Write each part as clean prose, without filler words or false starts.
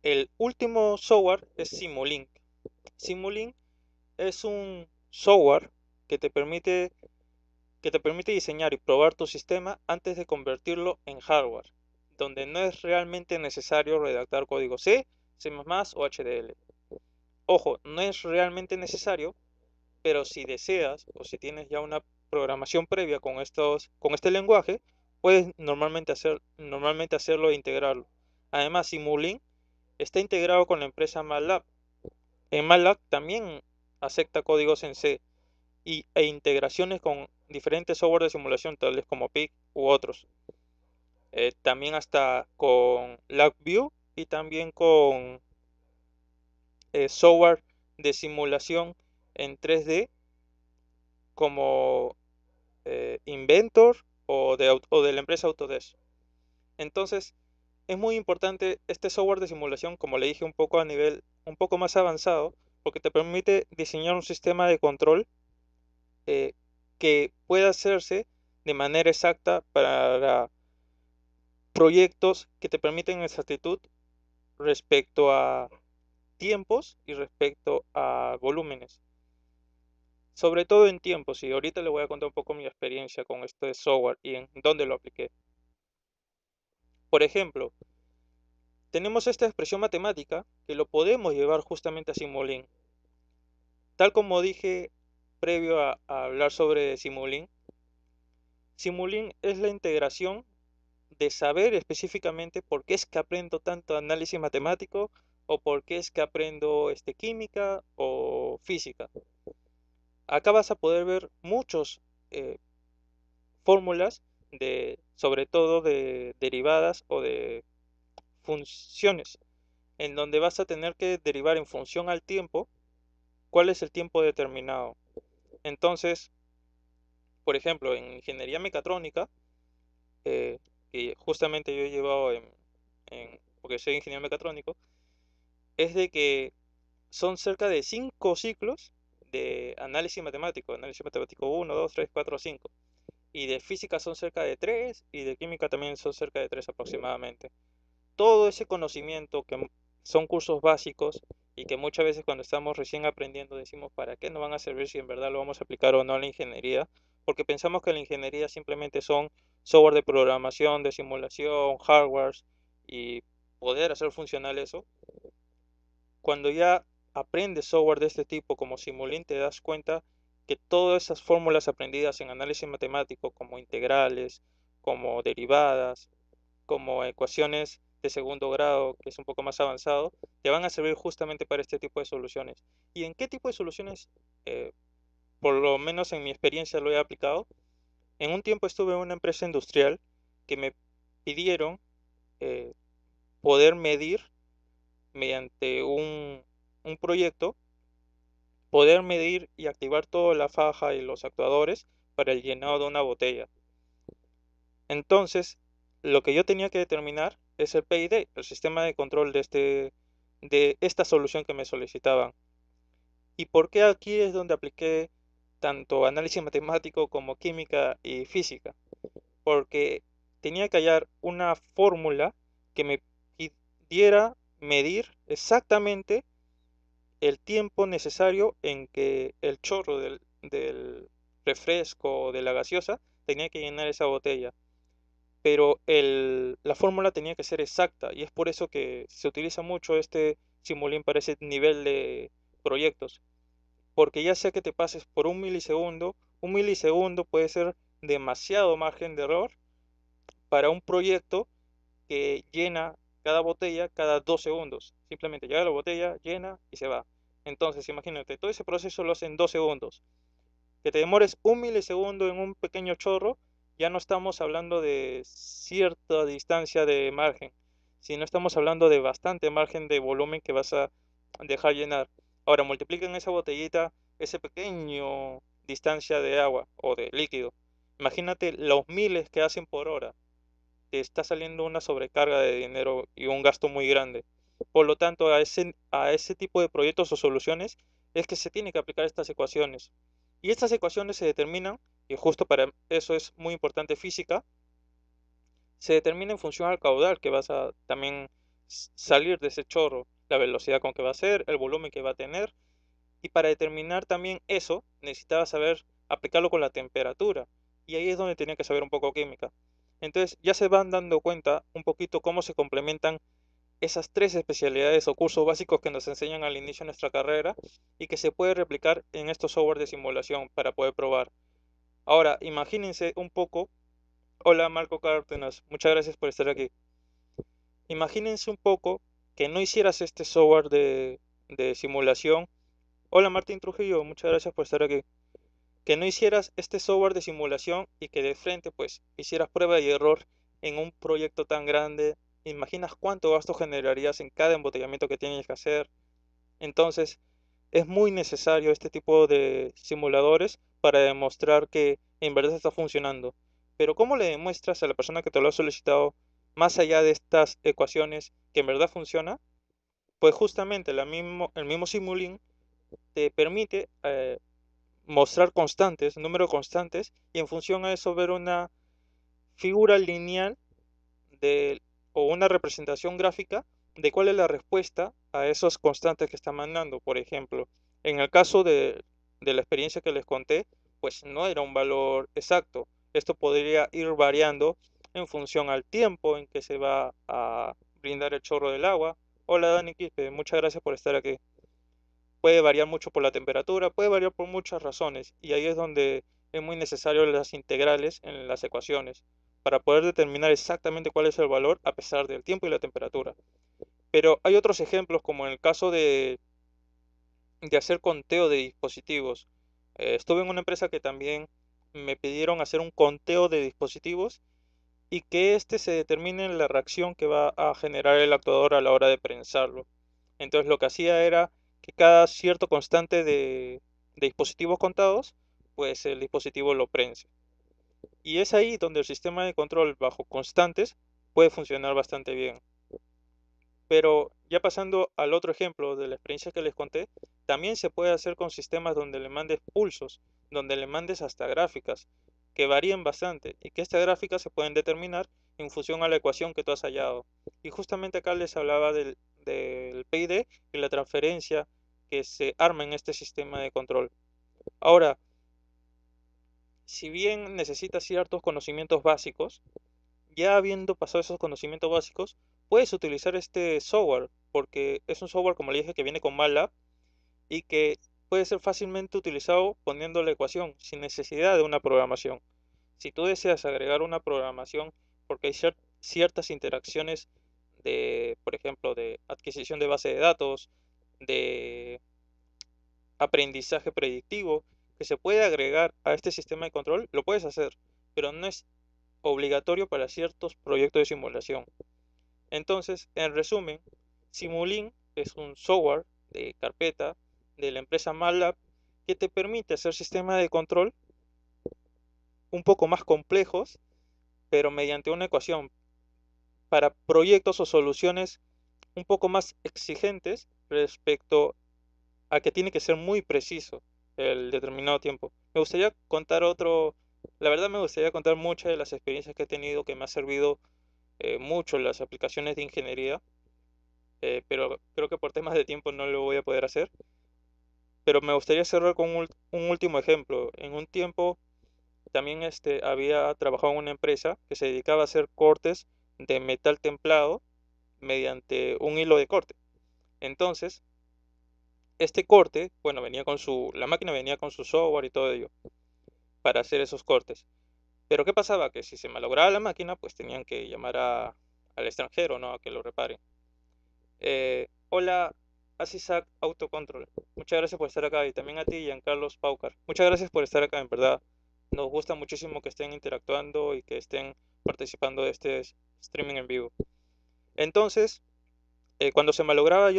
El último software es Simulink. Simulink es un software que te permite, que te permite diseñar y probar tu sistema antes de convertirlo en hardware, donde no es realmente necesario redactar código C, C++ o HDL. Ojo, no es realmente necesario, pero si deseas o si tienes ya una programación previa con este lenguaje, puedes normalmente hacerlo e integrarlo. Además, Simulink está integrado con la empresa MATLAB. En MATLAB también acepta códigos en C e integraciones con diferentes software de simulación, tales como PIC u otros. También hasta con LabVIEW y también con software de simulación en 3D como Inventor o de la empresa Autodesk. Entonces, es muy importante este software de simulación, como le dije, un poco a nivel un poco más avanzado, porque te permite diseñar un sistema de control eh, que pueda hacerse de manera exacta para proyectos que te permiten exactitud respecto a tiempos y respecto a volúmenes. Sobre todo en tiempos, y ahorita le voy a contar un poco mi experiencia con este software y en dónde lo apliqué. Por ejemplo, tenemos esta expresión matemática que lo podemos llevar justamente a Simulink. Tal como dije previo a hablar sobre Simulink, Simulink es la integración de saber específicamente por qué es que aprendo tanto análisis matemático o por qué es que aprendo química o física. Acá vas a poder ver muchos eh, fórmulas sobre todo de derivadas o de funciones, en donde vas a tener que derivar en función al tiempo cuál es el tiempo determinado. Entonces, por ejemplo, en ingeniería mecatrónica, eh, que justamente yo he llevado porque soy ingeniero mecatrónico, es de que son cerca de 5 ciclos de análisis matemático 1, 2, 3, 4, 5. Y de física son cerca de 3 y de química también son cerca de 3 aproximadamente. Todo ese conocimiento que son cursos básicos y que muchas veces cuando estamos recién aprendiendo decimos para qué nos van a servir si en verdad lo vamos a aplicar o no a la ingeniería, porque pensamos que la ingeniería simplemente son software de programación, de simulación, hardwares y poder hacer funcional eso. Cuando ya aprendes software de este tipo como Simulink te das cuenta que todas esas fórmulas aprendidas en análisis matemático como integrales, como derivadas, como ecuaciones de segundo grado, que es un poco más avanzado, te van a servir justamente para este tipo de soluciones. ¿Y en qué tipo de soluciones, eh, por lo menos en mi experiencia, lo he aplicado? En un tiempo estuve en una empresa industrial que me pidieron eh, poder medir mediante un proyecto, poder medir y activar toda la faja y los actuadores para el llenado de una botella. Entonces, lo que yo tenía que determinar es el PID, el sistema de control de esta solución que me solicitaban. ¿Y por qué aquí es donde apliqué tanto análisis matemático como química y física? Porque tenía que hallar una fórmula que me pidiera medir exactamente el tiempo necesario en que el chorro del refresco o de la gaseosa tenía que llenar esa botella, pero la fórmula tenía que ser exacta y es por eso que se utiliza mucho este Simulink para ese nivel de proyectos, porque ya sea que te pases por un milisegundo puede ser demasiado margen de error para un proyecto que llena cada botella cada 2 segundos. Simplemente llega la botella, llena y se va. Entonces, imagínate, todo ese proceso lo hace en 2 segundos. Que te demores un milisegundo en un pequeño chorro, ya no estamos hablando de cierta distancia de margen, sino estamos hablando de bastante margen de volumen que vas a dejar llenar. Ahora, multipliquen esa botellita, ese pequeño distancia de agua o de líquido. Imagínate los miles que hacen por hora. Te está saliendo una sobrecarga de dinero y un gasto muy grande. Por lo tanto, a ese tipo de proyectos o soluciones es que se tiene que aplicar estas ecuaciones. Y estas ecuaciones se determinan, y justo para eso es muy importante física, se determina en función al caudal que vas a también salir de ese chorro, la velocidad con que va a ser, el volumen que va a tener, y para determinar también eso necesitaba saber aplicarlo con la temperatura, y ahí es donde tenía que saber un poco química. Entonces ya se van dando cuenta un poquito cómo se complementan esas tres especialidades o cursos básicos que nos enseñan al inicio de nuestra carrera y que se puede replicar en estos software de simulación para poder probar. Ahora, imagínense un poco. Hola Marco Cárdenas, muchas gracias por estar aquí. Imagínense un poco que no hicieras este software de simulación. Hola Martín Trujillo, muchas gracias por estar aquí. Que no hicieras este software de simulación y que de frente pues hicieras prueba y error en un proyecto tan grande. ¿Imaginas cuánto gasto generarías en cada embotellamiento que tienes que hacer? Entonces, es muy necesario este tipo de simuladores para demostrar que en verdad está funcionando. Pero ¿cómo le demuestras a la persona que te lo ha solicitado, más allá de estas ecuaciones, que en verdad funciona? Pues justamente el mismo Simulink te permite mostrar constantes, números constantes, y en función a eso ver una figura lineal de, o una representación gráfica de cuál es la respuesta a esos constantes que está mandando. Por ejemplo, en el caso de la experiencia que les conté, pues no era un valor exacto. Esto podría ir variando en función al tiempo en que se va a brindar el chorro del agua. Hola Dani Quispe, muchas gracias por estar aquí. Puede variar mucho por la temperatura, puede variar por muchas razones, y ahí es donde es muy necesario las integrales en las ecuaciones para poder determinar exactamente cuál es el valor a pesar del tiempo y la temperatura. Pero hay otros ejemplos, como en el caso de hacer conteo de dispositivos. Estuve en una empresa que también me pidieron hacer un conteo de dispositivos y que éste se determine en la reacción que va a generar el actuador a la hora de prensarlo. Entonces lo que hacía era que cada cierto constante de dispositivos contados, pues el dispositivo lo prense. Y es ahí donde el sistema de control bajo constantes puede funcionar bastante bien. Pero ya pasando al otro ejemplo de la experiencia que les conté, también se puede hacer con sistemas donde le mandes pulsos, donde le mandes hasta gráficas, que varían bastante y que estas gráficas se pueden determinar en función a la ecuación que tú has hallado. Y justamente acá les hablaba del PID y la transferencia que se arma en este sistema de control. Ahora, si bien necesitas ciertos conocimientos básicos, ya habiendo pasado esos conocimientos básicos, puedes utilizar este software, porque es un software, como le dije, que viene con MATLAB y que puede ser fácilmente utilizado poniendo la ecuación sin necesidad de una programación. Si tú deseas agregar una programación, porque hay ciertas interacciones de, por ejemplo, de adquisición de base de datos, de aprendizaje predictivo, que se puede agregar a este sistema de control, lo puedes hacer, pero no es obligatorio para ciertos proyectos de simulación. Entonces, en resumen, Simulink es un software de carpeta de la empresa MATLAB que te permite hacer sistemas de control un poco más complejos, pero mediante una ecuación para proyectos o soluciones un poco más exigentes respecto a que tiene que ser muy preciso el determinado tiempo. Me gustaría contar la verdad me gustaría contar muchas de las experiencias que he tenido que me ha servido mucho en las aplicaciones de ingeniería, pero creo que por temas de tiempo no lo voy a poder hacer. Pero me gustaría cerrar con un último ejemplo. En un tiempo también había trabajado en una empresa que se dedicaba a hacer cortes de metal templado mediante un hilo de corte. Entonces, este corte, bueno, la máquina venía con su software y todo ello para hacer esos cortes. Pero ¿qué pasaba? Que si se malograba la máquina, pues tenían que llamar al extranjero, ¿no? A que lo repare. Hola, Asisac Autocontrol. Muchas gracias por estar acá y también a ti, Giancarlos Paucar. Muchas gracias por estar acá, en verdad. Nos gusta muchísimo que estén interactuando y que estén participando de este streaming en vivo. Entonces, cuando se malograba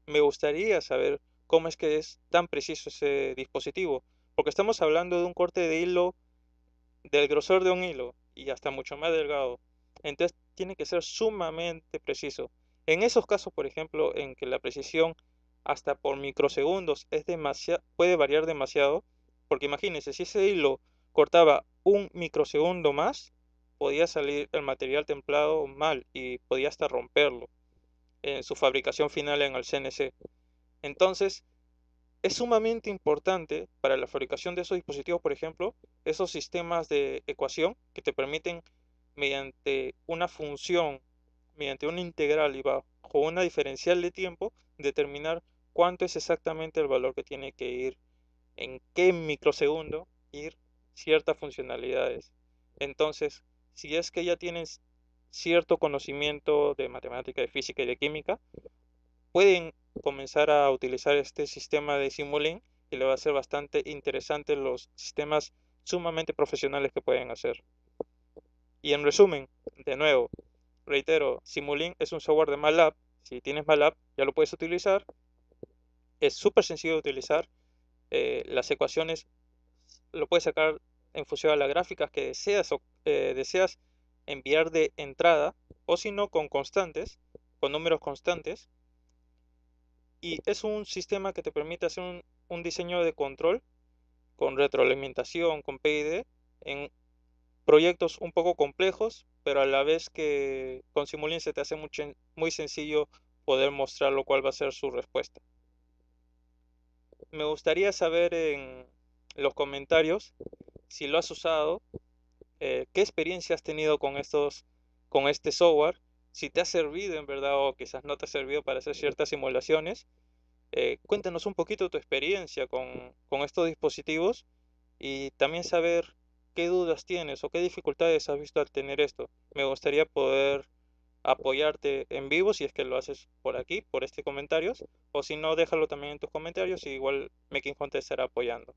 me gustaría saber cómo es que es tan preciso ese dispositivo, porque estamos hablando de un corte de hilo del grosor de un hilo y hasta mucho más delgado. Entonces tiene que ser sumamente preciso. En esos casos, por ejemplo, en que la precisión hasta por microsegundos puede variar demasiado, porque imagínense, si ese hilo cortaba un microsegundo más, podía salir el material templado mal y podía hasta romperlo. en su fabricación final en el CNC. Entonces, es sumamente importante para la fabricación de esos dispositivos, por ejemplo, esos sistemas de ecuación que te permiten, mediante una función, mediante una integral y bajo una diferencial de tiempo, determinar cuánto es exactamente el valor que tiene que ir, en qué microsegundo ir ciertas funcionalidades. Entonces, si es que ya tienes cierto conocimiento de matemática, de física y de química, pueden comenzar a utilizar este sistema de Simulink y le va a ser bastante interesante los sistemas sumamente profesionales que pueden hacer. Y en resumen, de nuevo, reitero, Simulink es un software de MATLAB. Si tienes MATLAB, ya lo puedes utilizar. Es súper sencillo de utilizar. Las ecuaciones lo puedes sacar en función a las gráficas que deseas, deseas enviar de entrada, o si no, con constantes, con números constantes. Y es un sistema que te permite hacer un diseño de control con retroalimentación, con PID, en proyectos un poco complejos, pero a la vez que con Simulink se te hace muy sencillo poder mostrar lo cual va a ser su respuesta. Me gustaría saber en los comentarios si lo has usado, qué experiencia has tenido con este software, si te ha servido en verdad o quizás no te ha servido para hacer ciertas simulaciones. Cuéntanos un poquito tu experiencia con estos dispositivos y también saber qué dudas tienes o qué dificultades has visto al tener esto. Me gustaría poder apoyarte en vivo si es que lo haces por aquí, por este comentarios, o si no, déjalo también en tus comentarios y igual Making Hunt te estará apoyando.